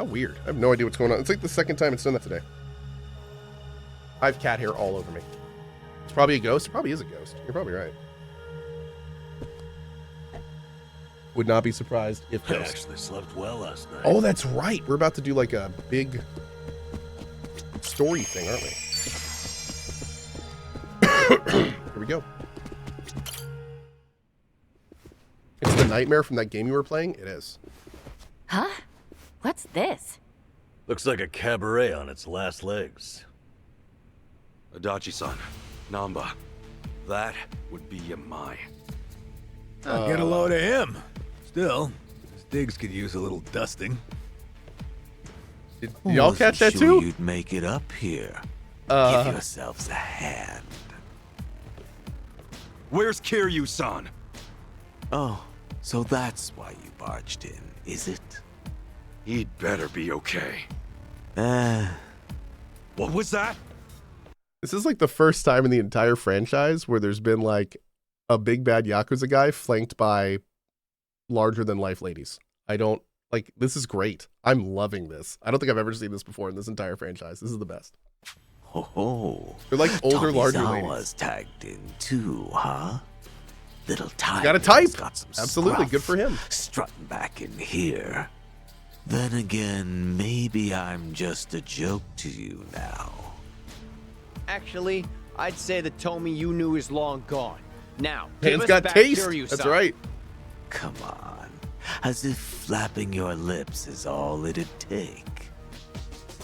How weird. I have no idea what's going on. It's like the second time it's done that today. I have cat hair all over me. It's probably a ghost. It probably is a ghost. You're probably right. Would not be surprised if I ghost. actually slept well last night. Oh, that's right. We're about to do like a big story thing, aren't we? Here we go. It's the nightmare from that game you were playing? It is. Huh? What's this? Looks like a cabaret on its last legs. Adachi-san, Namba, that would be Yamai. Get a load of him. Still, his digs could use a little dusting. Did y'all catch that sure too? You'd make it up here. Give yourselves a hand. Where's Kiryu-san? Oh, so that's why you barged in, is it? He'd better be okay. Eh. What was that? This is like the first time in the entire franchise where there's been like a big bad Yakuza guy flanked by larger than life ladies. I don't like, this is great. I'm loving this. I don't think I've ever seen this before in this entire franchise. This is the best. Ho ho. They're like older, larger ladies. Tomizawa's tagged in too, huh? Little time. Got a type. Got some Absolutely, scruff good for him. Strutting back in here. Then again, maybe I'm just a joke to you now. Actually, I'd say the Tomy you knew is long gone. Now, Man's give us got back taste. Kiryu-san. That's right. Come on. As if flapping your lips is all it'd take.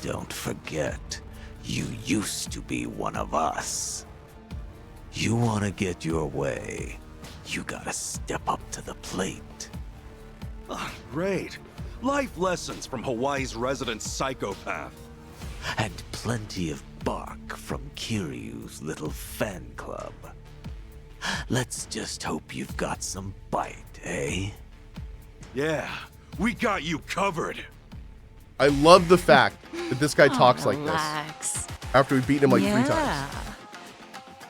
Don't forget, you used to be one of us. You want to get your way, you gotta step up to the plate. Oh, great. Life lessons from Hawaii's resident psychopath. And plenty of bark from Kiryu's little fan club. Let's just hope you've got some bite, eh? Yeah, we got you covered. I love the fact that this guy talks like this Relax. after we've beaten him like 3 times.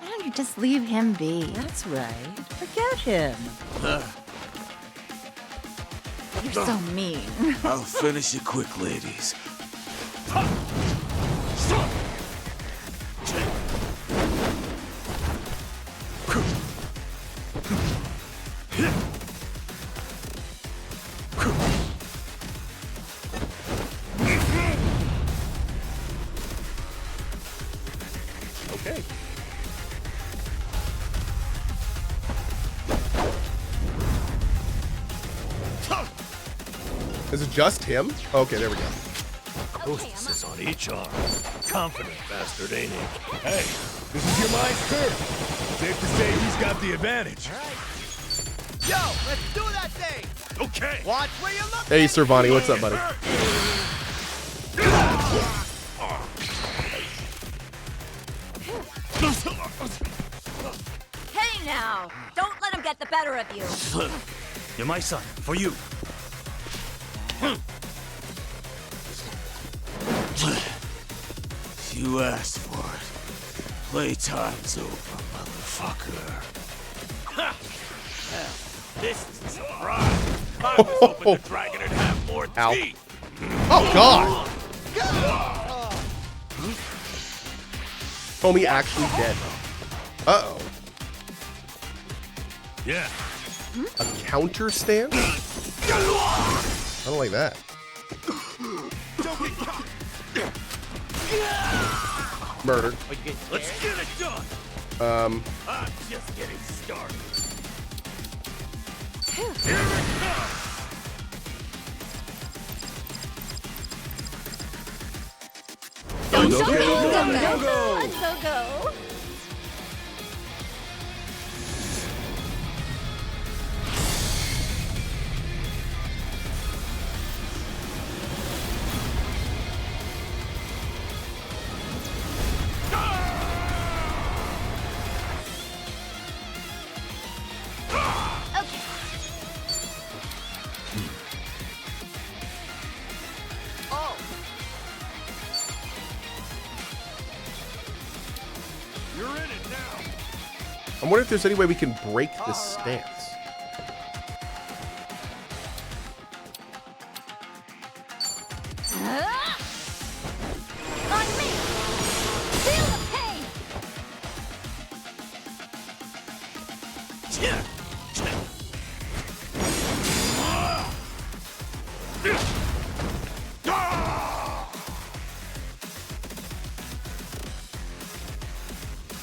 Why don't you just leave him be? That's right. Forget him. You're so mean. I'll finish it quick, ladies. Okay. Is it just him? Okay, there we go. Hostess on each arm. Confident bastard, ain't he? Hey, this is your mind's turn. Safe to say he's got the advantage. Yo, let's do that thing. Okay. Watch where you look. Hey, Servani, what's up, buddy? Hey now! Don't let him get the better of you. Yamai son, for you. You asked for it. Playtime's over, motherfucker. This is a surprise. I was hoping the dragon would have more Ow. teeth. Oh, God! Homie actually dead. Uh-oh. Yeah. A counter stance? I don't like that. Murdered. Let's get it done. I'm just getting started. Here it comes. Go, go, go, go, go, go, go, go. You're in it now. I'm wondering if there's any way we can break this stance. On me! Feel the pain!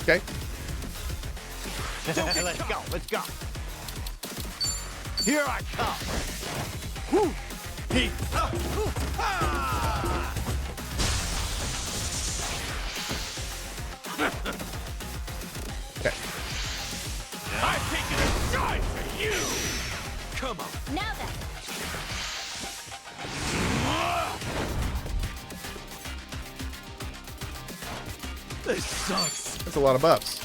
Okay. Let's go, let's go. Here I come. Woo! He. Okay. I'm taking a shot for you! Come on. Now then! This sucks. That's a lot of buffs.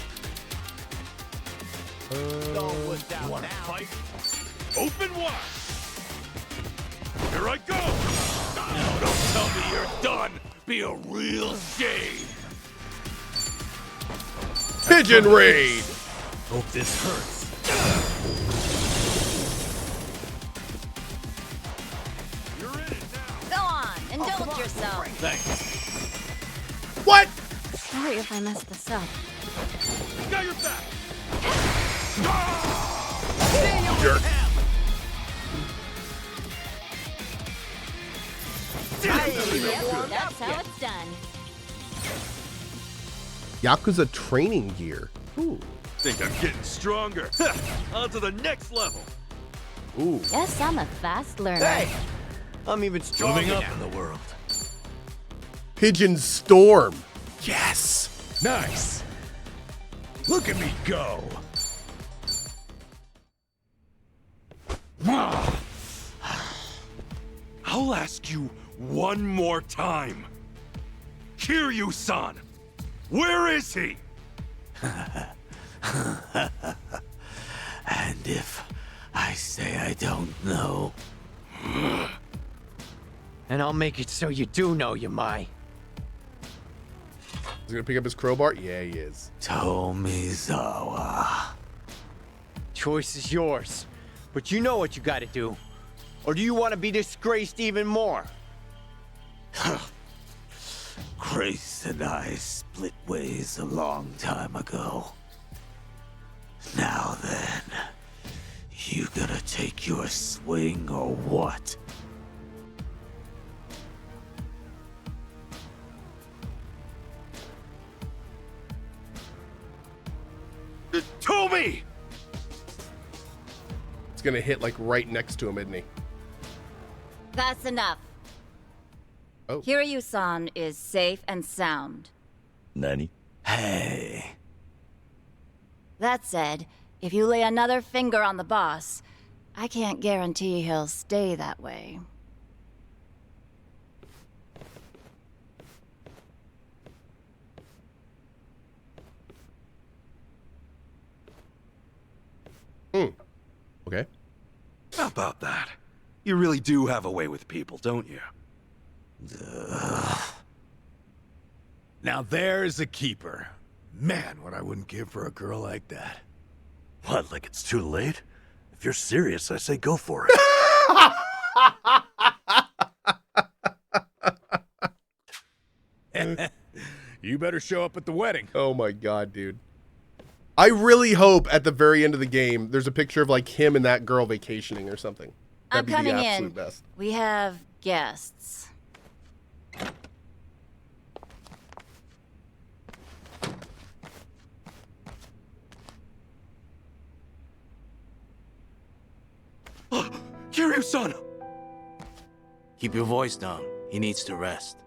Wanna fight? Open wide! Here I go! Now don't tell me you're done! Be a real shame! Pigeon raid! Hope this hurts. You're in it now! Go on, indulge yourself. Thanks. What? Sorry if I messed this up. Got your back! Jerk. Yep, that's how it's done. Yakuza training gear. Ooh. Think I'm getting stronger. On to the next level. Ooh. Yes, I'm a fast learner. Hey! I'm even stronger Moving up now. in the world. Pigeon storm. Yes. Nice. Look at me go. I'll ask you one more time. Kiryu-san, where is he? And if I say I don't know, And I'll make it so you do know, Yamai. He's gonna pick up his crowbar? Yeah, he is. Tomizawa. Choice is yours. But you know what you gotta do. Or do you want to be disgraced even more? Grace and I split ways a long time ago. Now then, you gonna take your swing or what? Tomi! It's gonna hit like right next to him, isn't he? That's enough. Oh. Kiryu-san is safe and sound. Nani? Hey, That said, if you lay another finger on the boss, I can't guarantee he'll stay that way. Okay. How about that? You really do have a way with people, don't you? Now there's a keeper. Man, what I wouldn't give for a girl like that. What, like it's too late? If you're serious, I say go for it. You better show up at the wedding. Oh my god, dude. I really hope at the very end of the game there's a picture of like him and that girl vacationing or something. I'm That'd be coming the absolute in. best. We have guests. Kiryu-san! keep your voice down. He needs to rest.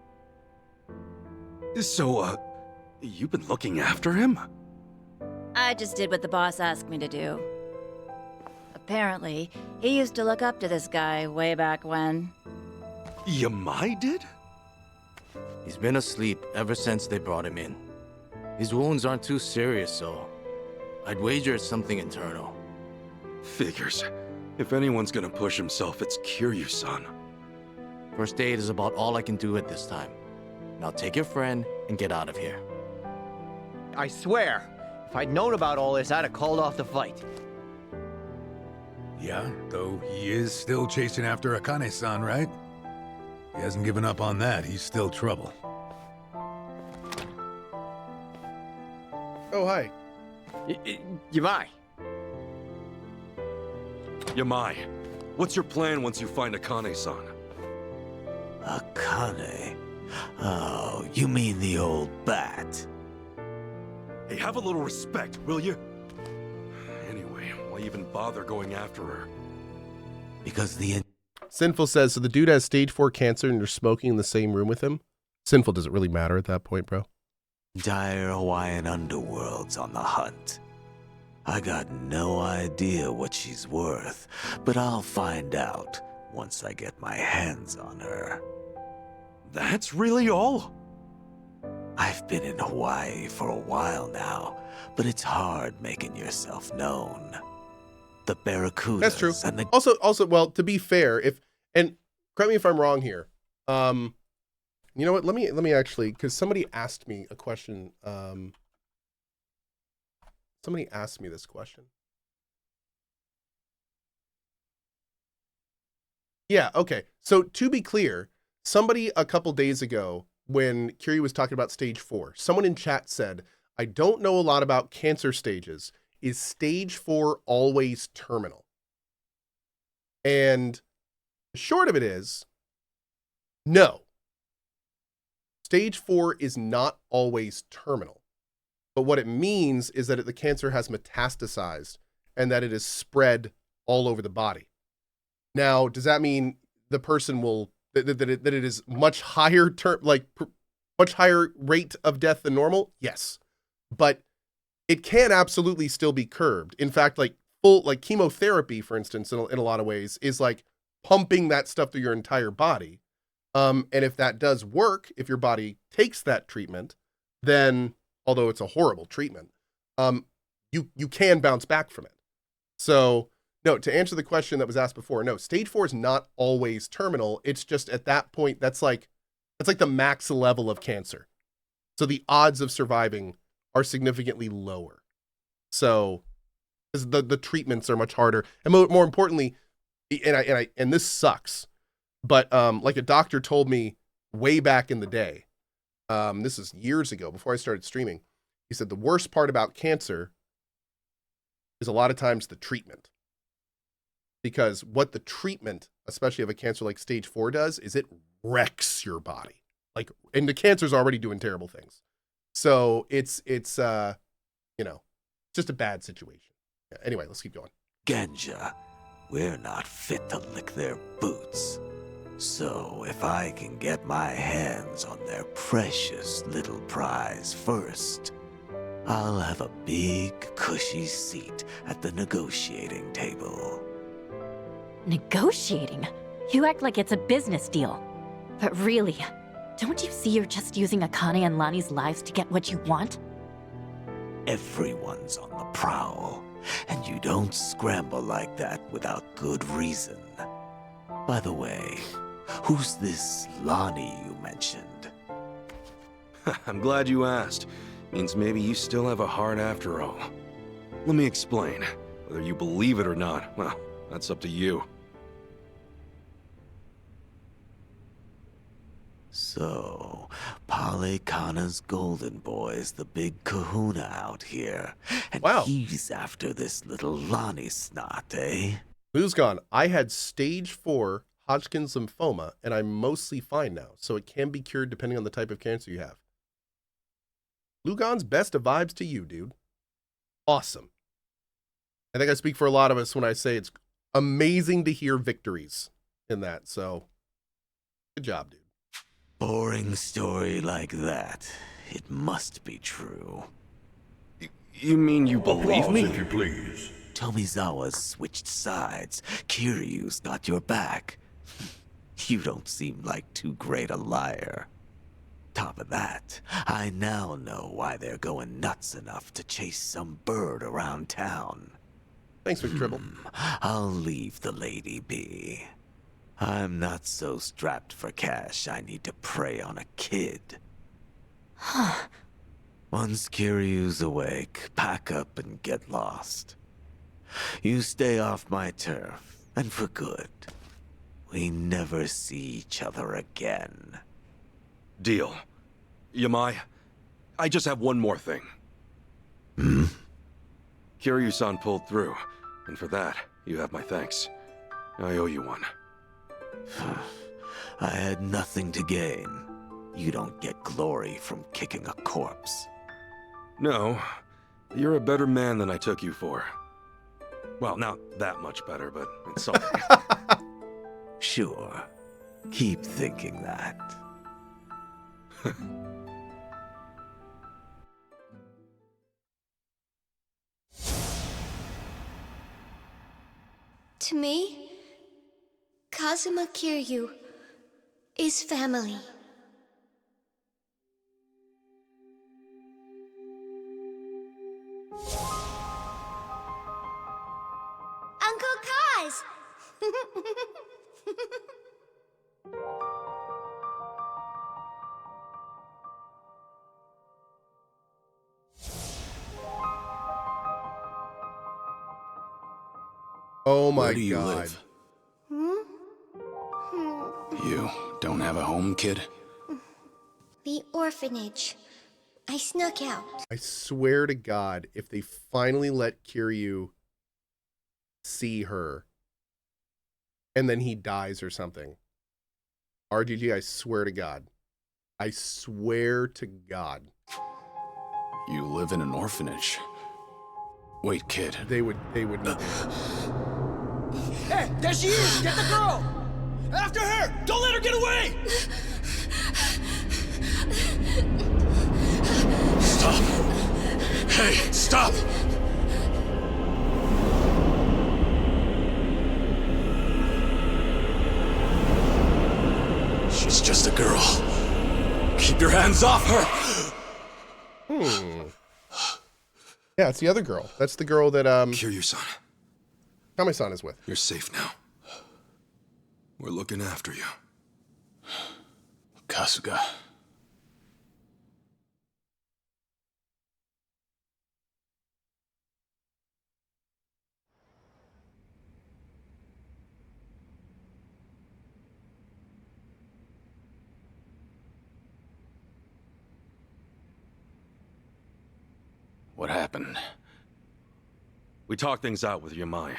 So, you've been looking after him? I just did what the boss asked me to do. Apparently, he used to look up to this guy way back when. Yamai did? He's been asleep ever since they brought him in. His wounds aren't too serious, so I'd wager it's something internal. Figures. If anyone's gonna push himself, it's Kiryu-san. First aid is about all I can do at this time. Now take your friend and get out of here. I swear, if I'd known about all this, I'd have called off the fight. Yeah, though he is still chasing after Akane-san, right? He hasn't given up on that. He's still trouble. Oh, hi. Yamai. Yamai, what's your plan once you find Akane-san? Akane? Oh, you mean the old bat? Hey, have a little respect, will you? Anyway, why even bother going after her? Because the Sinful says, so the dude has stage 4 cancer and you're smoking in the same room with him? Sinful, does it really matter at that point, bro? entire Hawaiian underworld's on the hunt. I got no idea what she's worth, but I'll find out once I get my hands on her. That's really all? I've been in Hawaii for a while now, but it's hard making yourself known. The barracudas. That's true. And the Also, well, to be fair, and correct me if I'm wrong here. You know what? Let me actually, because somebody asked me a question. Somebody asked me this question. Yeah. Okay. So to be clear, somebody a couple days ago, when Kiryu was talking about stage 4, someone in chat said, "I don't know a lot about cancer stages. Is stage 4 always terminal?" And the short of it is, no. Stage 4 is not always terminal. But what it means is that the cancer has metastasized and that it is spread all over the body. Now, does that mean the person will, that it is much higher much higher rate of death than normal? Yes. But it can absolutely still be curbed. In fact, like chemotherapy, for instance, in a lot of ways, is like pumping that stuff through your entire body. And if that does work, if your body takes that treatment, then, although it's a horrible treatment, you can bounce back from it. So, no, to answer the question that was asked before, no, stage 4 is not always terminal. It's just at that point, that's like the max level of cancer. So the odds of surviving are significantly lower. So the treatments are much harder. And more importantly, and this sucks, but like a doctor told me way back in the day, this is years ago before I started streaming, he said the worst part about cancer is a lot of times the treatment. Because what the treatment, especially of a cancer like stage 4 does, is it wrecks your body. And the cancer's already doing terrible things. So it's just a bad situation. Yeah, anyway, let's keep going. Genja, we're not fit to lick their boots. So if I can get my hands on their precious little prize first, I'll have a big, cushy seat at the negotiating table. Negotiating? You act like it's a business deal. But really, don't you see you're just using Akane and Lani's lives to get what you want? Everyone's on the prowl, and you don't scramble like that without good reason. By the way, who's this Lani you mentioned? I'm glad you asked. Means maybe you still have a heart after all. Let me explain. Whether you believe it or not, well, that's up to you. So, Palekana's golden boy's the big kahuna out here. And Wow. He's after this little Lani snot, eh? Who's gone? I had stage 4 Hodgkin's lymphoma, and I'm mostly fine now, so it can be cured depending on the type of cancer you have. Lugon's best of vibes to you, dude. Awesome. I think I speak for a lot of us when I say it's amazing to hear victories in that, so good job, dude. Boring story like that. It must be true. You mean you believe me? If you please. Tomizawa's switched sides. Kiryu's got your back. You don't seem like too great a liar. Top of that, I now know why they're going nuts enough to chase some bird around town. Thanks, McTribble. I'll leave the lady be. I'm not so strapped for cash I need to prey on a kid. Once Kiryu's awake, pack up and get lost. You stay off my turf, and for good. we never see each other again. Deal. Yamai, I just have one more thing. Kiryu-san pulled through, and for that, you have my thanks. I owe you one. I had nothing to gain. You don't get glory from kicking a corpse. No, you're a better man than I took you for. Well, not that much better, but it's something. Sure. Keep thinking that. To me, Kazuma Kiryu is family. Uncle Kaz! Oh my Where do you god. live? You don't have a home, kid? The orphanage. I snuck out. I swear to God, if they finally let Kiryu see her and then he dies or something. RGG, I swear to God. I swear to God. You live in an orphanage. Wait, kid. They would not. Hey, there she is! Get the girl! After her! Don't let her get away! Stop! Hey, stop! She's just a girl. Keep your hands off her! Yeah, it's the other girl. That's the girl that Kiryu-san, Kame-san is with. you're safe now. We're looking after you. Kasuga. What happened? We talked things out with Yamai.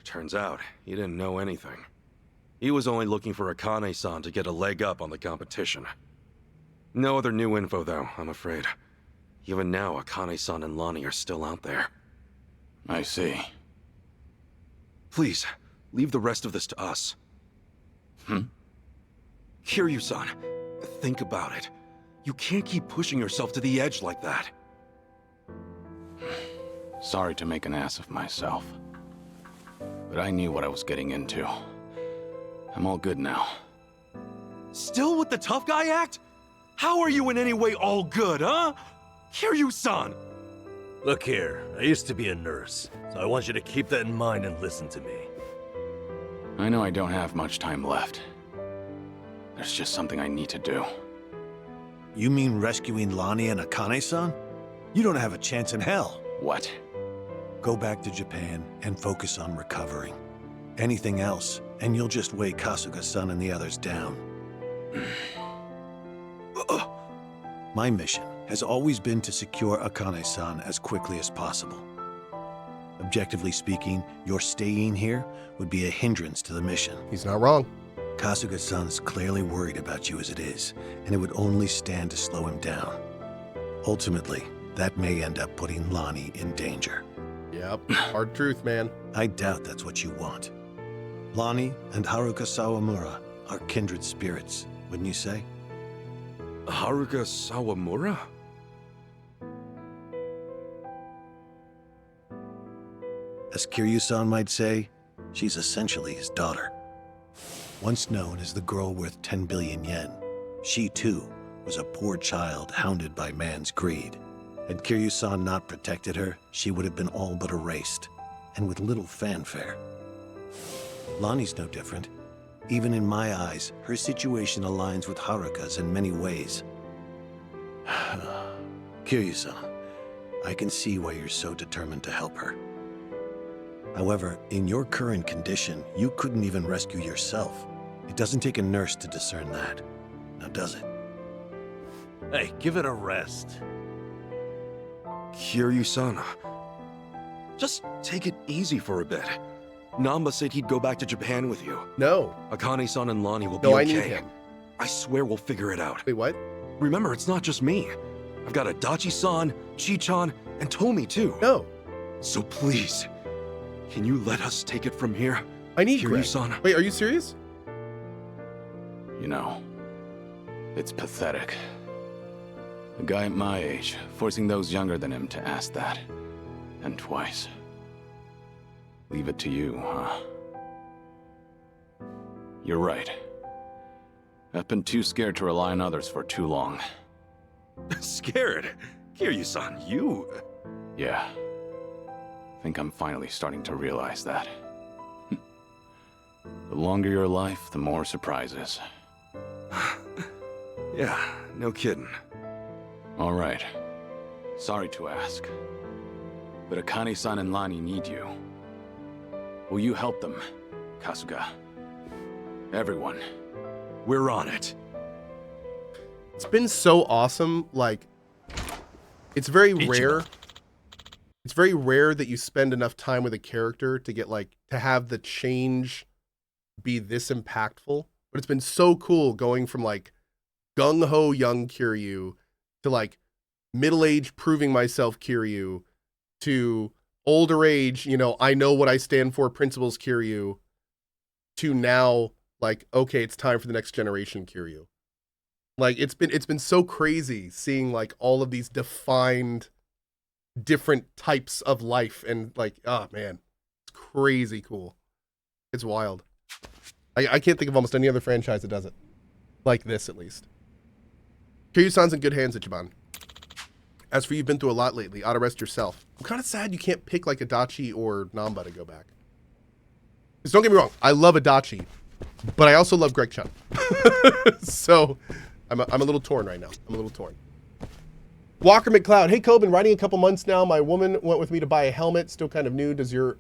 Turns out, he didn't know anything. He was only looking for Akane-san to get a leg up on the competition. No other new info, though, I'm afraid. Even now, Akane-san and Lonnie are still out there. I see. Please, leave the rest of this to us. Kiryu-san, think about it. You can't keep pushing yourself to the edge like that. Sorry to make an ass of myself. But I knew what I was getting into. I'm all good now. Still with the tough guy act? How are you in any way all good, huh? Kiryu-san! Look here, I used to be a nurse, so I want you to keep that in mind and listen to me. I know I don't have much time left. There's just something I need to do. You mean rescuing Lonnie and Akane-san? You don't have a chance in hell. What? Go back to Japan and focus on recovering. Anything else, and you'll just weigh Kasuga-san and the others down. My mission has always been to secure Akane-san as quickly as possible. Objectively speaking, your staying here would be a hindrance to the mission. He's not wrong. Kasuga-san's clearly worried about you as it is, and it would only stand to slow him down. Ultimately, that may end up putting Lonnie in danger. Yep, hard truth, man. I doubt that's what you want. Lonnie and Haruka Sawamura are kindred spirits, wouldn't you say? Haruka Sawamura? As Kiryu-san might say, she's essentially his daughter. Once known as the girl worth 10 billion yen, she too was a poor child hounded by man's greed. Had Kiryu-san not protected her, she would have been all but erased, and with little fanfare. Lonnie's no different. Even in my eyes, her situation aligns with Haruka's in many ways. Kiryu-san, I can see why you're so determined to help her. However, in your current condition, you couldn't even rescue yourself. It doesn't take a nurse to discern that. Now does it? Hey, give it a rest. Kiryu-san, just take it easy for a bit. Namba said he'd go back to Japan with you. No. Akane-san and Lonnie will be No, okay. I need him. I swear we'll figure it out. Wait, what? Remember, it's not just me. I've got Adachi-san, Chi-chan, and Tomi too. No. So please, can you let us take it from here? I need Greg. Kiryu-san. Wait, are you serious? You know, it's pathetic. A guy at my age, forcing those younger than him to ask that. And twice. Leave it to you, huh? You're right. I've been too scared to rely on others for too long. Scared? Kiryu-san, you... Yeah. I think I'm finally starting to realize that. The longer your life, the more surprises. Yeah, no kidding. All right. Sorry to ask. But Akane-san and Lonnie need you. Will you help them, Kasuga? Everyone. We're on it. It's been so awesome. Like, it's very rare. It's very rare that you spend enough time with a character to get like to have the change be this impactful. But it's been so cool going from like gung-ho young Kiryu to like middle-aged proving myself Kiryu to older age, you know, I know what I stand for principles Kiryu to now like, okay, it's time for the next generation Kiryu. Like it's been so crazy seeing like all of these defined different types of life and like, oh man, it's crazy cool. It's wild. I can't think of almost any other franchise that does it like this, at least. Kiryu-san's in good hands, Ichiban. As for you've been through a lot lately, ought to rest yourself. I'm kind of sad you can't pick like Adachi or Namba to go back. Because don't get me wrong, I love Adachi, but I also love Greg Chun. So I'm a little torn right now. I'm a little torn. Walker McLeod, hey Cohh, been riding a couple months now. My woman went with me to buy a helmet, still kind of new. Does your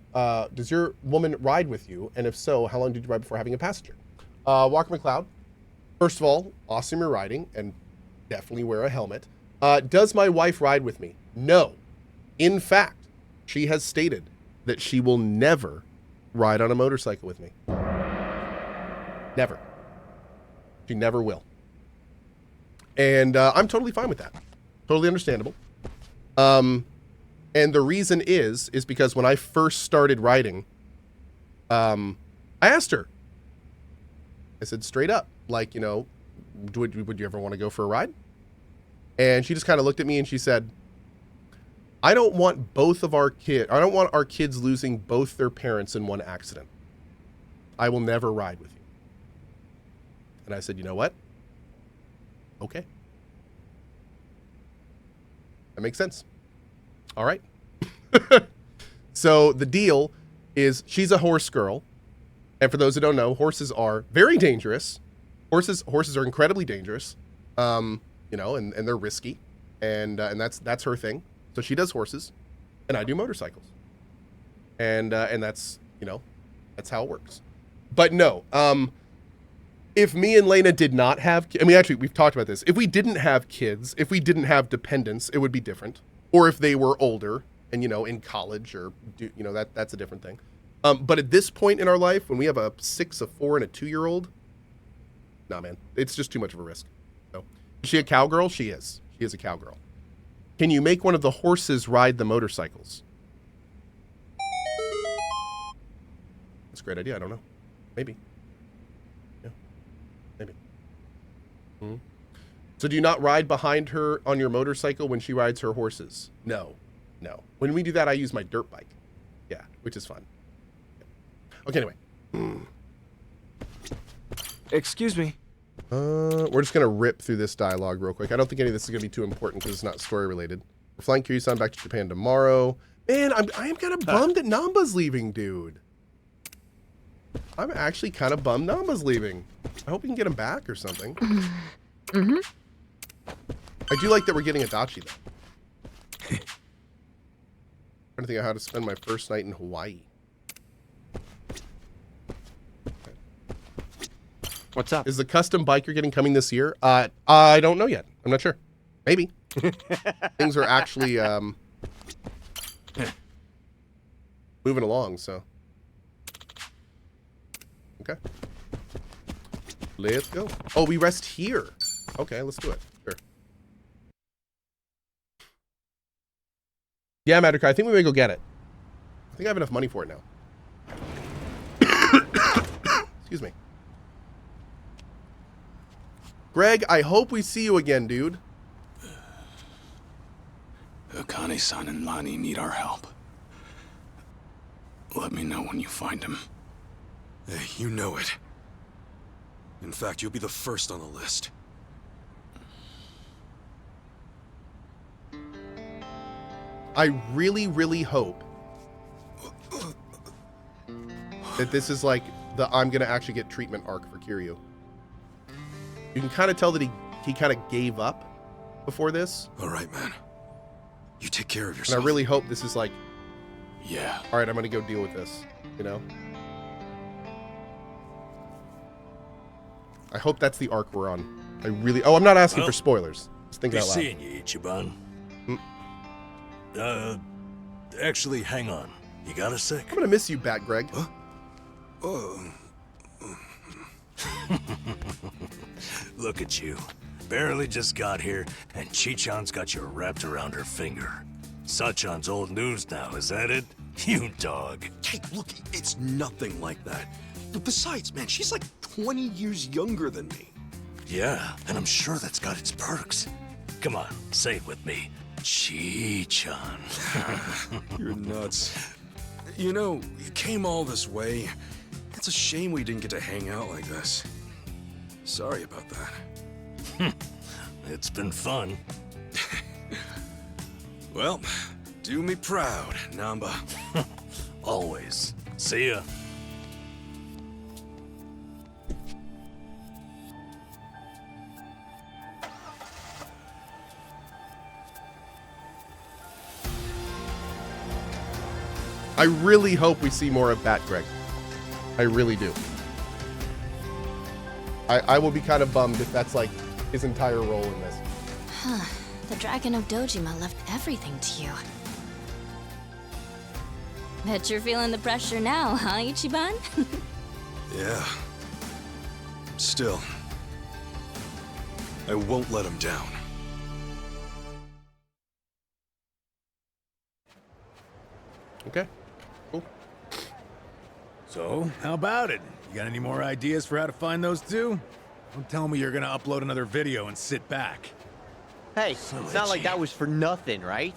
woman ride with you? And if so, how long did you ride before having a passenger? Walker McLeod, first of all, awesome you're riding, and definitely wear a helmet. Does my wife ride with me? No. In fact, she has stated that she will never ride on a motorcycle with me. Never. She never will. And I'm totally fine with that. Totally understandable. And the reason is because when I first started riding, I asked her. I said straight up, like, you know, would you ever want to go for a ride? And she just kind of looked at me and she said, I don't want our kids losing both their parents in one accident. I will never ride with you. And I said, you know what? Okay. That makes sense. All right. So the deal is she's a horse girl. And for those who don't know, horses are very dangerous. Horses are incredibly dangerous. You know, and they're risky. And that's her thing. So she does horses and I do motorcycles. And that's, you know, that's how it works. But no, if me and Lena did not have, I mean, actually, we've talked about this. If we didn't have kids, if we didn't have dependents, it would be different. Or if they were older and, you know, in college or, you know, that's a different thing. But at this point in our life, when we have a 6, a 4, and a 2-year-old, nah, man, it's just too much of a risk. So, is she a cowgirl? She is. She is a cowgirl. Can you make one of the horses ride the motorcycles? That's a great idea. I don't know. Maybe. Maybe. Mm-hmm. So do you not ride behind her on your motorcycle when she rides her horses? No. When we do that, I use my dirt bike. Yeah, which is fun. Okay, anyway. Excuse me. We're just going to rip through this dialogue real quick. I don't think any of this is going to be too important because it's not story related. We're flying Kiryu-san back to Japan tomorrow. Man, I am kind of bummed that Namba's leaving, dude. I'm actually kind of bummed Namba's leaving. I hope we can get him back or something. Mm-hmm. I do like that we're getting Adachi, though. Trying to think of how to spend my first night in Hawaii. What's up? Is the custom bike you're getting coming this year? I don't know yet. I'm not sure. Maybe. Things are actually moving along, so. Okay. Let's go. Oh, we rest here. Okay, let's do it. Sure. Yeah, Madrick, I think we may go get it. I think I have enough money for it now. Excuse me. Greg, I hope we see you again, dude. Akane-san and Lani need our help. Let me know when you find him. Hey, you know it. In fact, you'll be the first on the list. I really, really hope that this is like the I'm gonna actually get treatment arc for Kiryu. You can kind of tell that he kind of gave up before this. All right, man. You take care of And yourself. I really hope this is like, yeah. All right, I'm gonna go deal with this. You know. I hope that's the arc we're on. I really. Oh, I'm not asking for spoilers. Just thinking out loud. Seeing you, Ichiban. Actually, hang on. You got a sec? I'm gonna miss you, Bat Greg. Huh? Oh. Look at you. Barely just got here, and Chichan's got you wrapped around her finger. Sachan's old news now, is that it? You dog. Hey, look, it's nothing like that. But besides, man, she's like 20 years younger than me. Yeah, and I'm sure that's got its perks. Come on, say it with me. Chichan. You're nuts. You know, you came all this way. It's a shame we didn't get to hang out like this. Sorry about that. It's been fun. Well, do me proud, Namba. Always. See ya. I really hope we see more of Bat Greg. I really do. I will be kind of bummed if that's like his entire role in this. Huh. The Dragon of Dojima left everything to you. Bet you're feeling the pressure now, huh, Ichiban? Yeah. Still, I won't let him down. Okay. Cool. So, how about it? You got any more ideas for how to find those two? Don't tell me you're gonna upload another video and sit back. Hey, it's not like that was for nothing, right?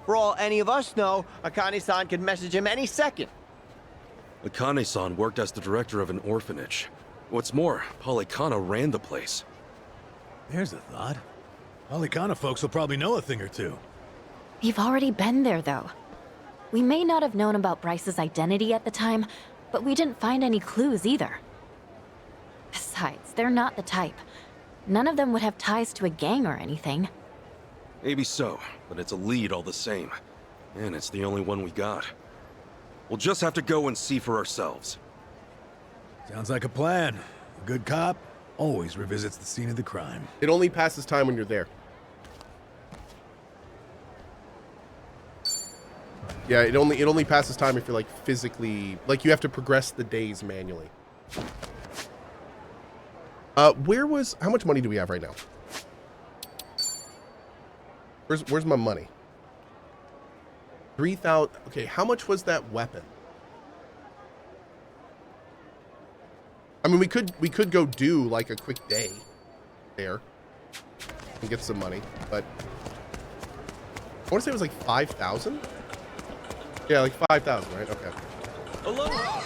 For all any of us know, Akane-san could message him any second. Akane-san worked as the director of an orphanage. What's more, Polycana ran the place. There's a thought. Polycana folks will probably know a thing or two. We've already been there, though. We may not have known about Bryce's identity at the time, but we didn't find any clues either. Besides, they're not the type. None of them would have ties to a gang or anything. Maybe so, but it's a lead all the same. And it's the only one we got. We'll just have to go and see for ourselves. Sounds like a plan. A good cop always revisits the scene of the crime. It only passes time when you're there. Yeah, it only passes time if you're like physically, like you have to progress the days manually. How much money do we have right now? Where's my money? 3,000. Okay, how much was that weapon? I mean, we could go do like a quick day there and get some money, but I want to say it was like 5,000. Yeah, like 5,000, right? Okay. Aloha!